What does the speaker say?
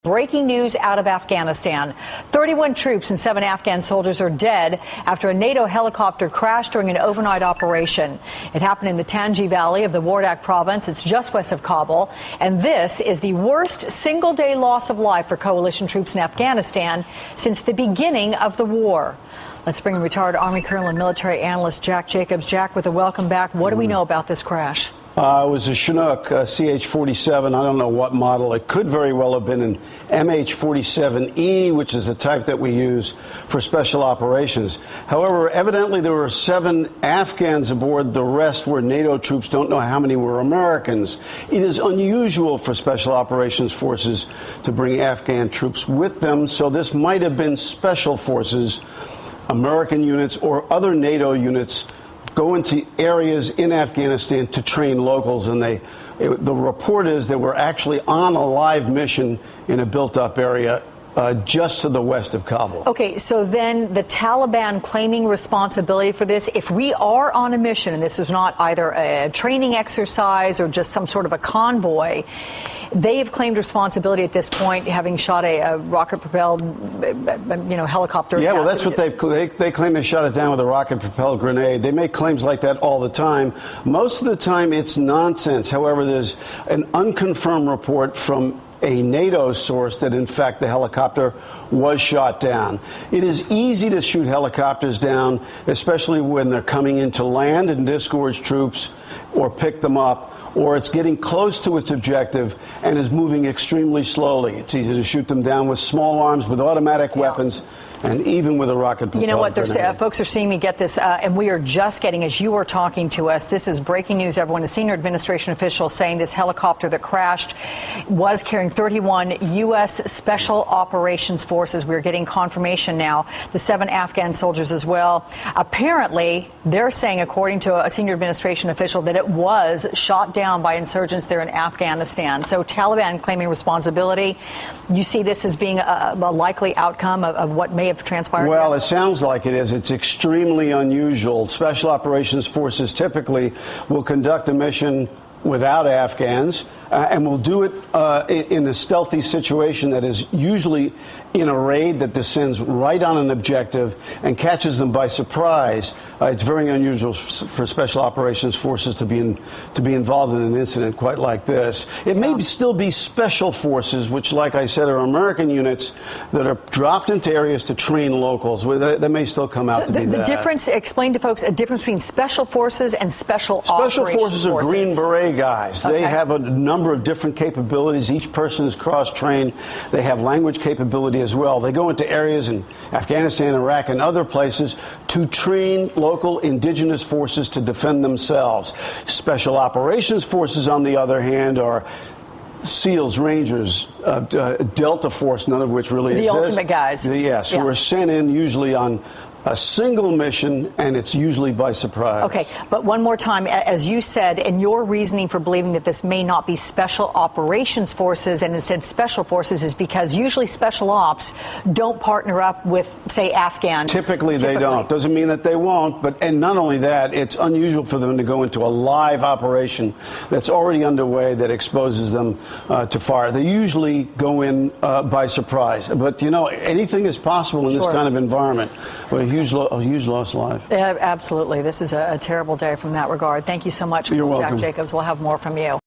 Breaking news out of Afghanistan. 31 troops and 7 Afghan soldiers are dead after a NATO helicopter crashed during an overnight operation. It happened in the Tangi Valley of the Wardak province. It's just west of Kabul. And this is the worst single-day loss of life for coalition troops in Afghanistan since the beginning of the war. Let's bring in retired Army Colonel and military analyst Jack Jacobs. Jack, with a welcome back. What do we know about this crash? It was a Chinook CH-47. I don't know what model. It could very well have been an MH-47E, which is the type that we use for special operations. However, evidently there were 7 Afghans aboard. The rest were NATO troops. Don't know how many were Americans. It is unusual for special operations forces to bring Afghan troops with them, so this might have been special forces, American units or other NATO units go into areas in Afghanistan to train locals, and the report is that we're actually on a live mission in a built-up area just to the west of Kabul. Okay, so then the Taliban claiming responsibility for this. If we are on a mission, and this is not either a training exercise or just some sort of a convoy, they have claimed responsibility at this point, having shot a rocket-propelled, helicopter. Yeah, well, that's what they claim. They shot it down with a rocket-propelled grenade. They make claims like that all the time. Most of the time, it's nonsense. However, there's an unconfirmed report from a NATO source that, in fact, the helicopter was shot down. It is easy to shoot helicopters down, especially when they're coming into land and disgorge troops or pick them up, or it's getting close to its objective and is moving extremely slowly. It's easy to shoot them down with small arms, with automatic weapons, and even with a rocket-propelled You know what? grenade. Folks are seeing me get this, and we are just getting, as you are talking to us, this is breaking news, everyone. A senior administration official saying this helicopter that crashed was carrying 31 U.S. Special Operations Forces. We're getting confirmation now. The 7 Afghan soldiers as well. Apparently, they're saying, according to a senior administration official, that it was shot down by insurgents there in Afghanistan. So Taliban claiming responsibility. You see this as being a likely outcome of what may have transpired? Well, it sounds like it is. It's extremely unusual. Special operations forces typically will conduct a mission without Afghans, and will do it in a stealthy situation that is usually in a raid that descends right on an objective and catches them by surprise. It's very unusual for special operations forces to be involved in an incident quite like this. It may still be special forces, which, like I said, are American units that are dropped into areas to train locals. They may still come out to be that. The difference, explain to folks, a difference between special forces and special operations forces are Green Beret guys. Okay. They have a number of different capabilities. Each person is cross-trained. They have language capability as well. They go into areas in Afghanistan, Iraq, and other places to train local indigenous forces to defend themselves. Special operations forces, on the other hand, are SEALs, Rangers, Delta Force, none of which really the exists. Ultimate guys. Yes, who are sent in usually on a single mission, and it's usually by surprise. Okay, but one more time, as you said, and your reasoning for believing that this may not be special operations forces and instead special forces is because usually special ops don't partner up with, say, Afghans. Typically they don't. Doesn't mean that they won't, and not only that, it's unusual for them to go into a live operation that's already underway that exposes them to fire. They usually go in by surprise. But, anything is possible in this kind of environment. But a huge loss of life. Absolutely. This is a terrible day from that regard. Thank you so much, You're welcome. Jack Jacobs. We'll have more from you.